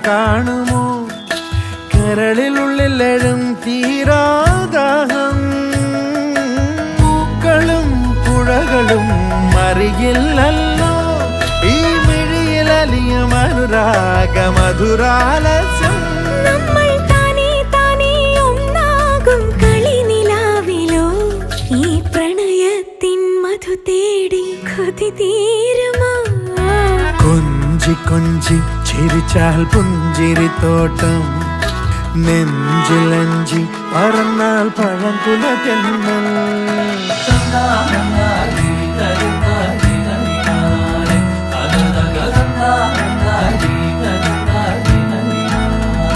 കാണുമോ കരളിലുള്ളിലെഴും തീരാദാഹം പൂക്കളും പുഴകളും അറിയില്ലല്ലോ ഈ മിഴിയിലലിയും അനുരാഗ മധുരാലസ്യം കൊഞ്ചി കൊഞ്ചി ചിരിച്ചാൽ പുഞ്ചിരിത്തോട്ടം നെഞ്ചിലഞ്ചി പറന്നാൽ പഴംകുല തെന്നൽ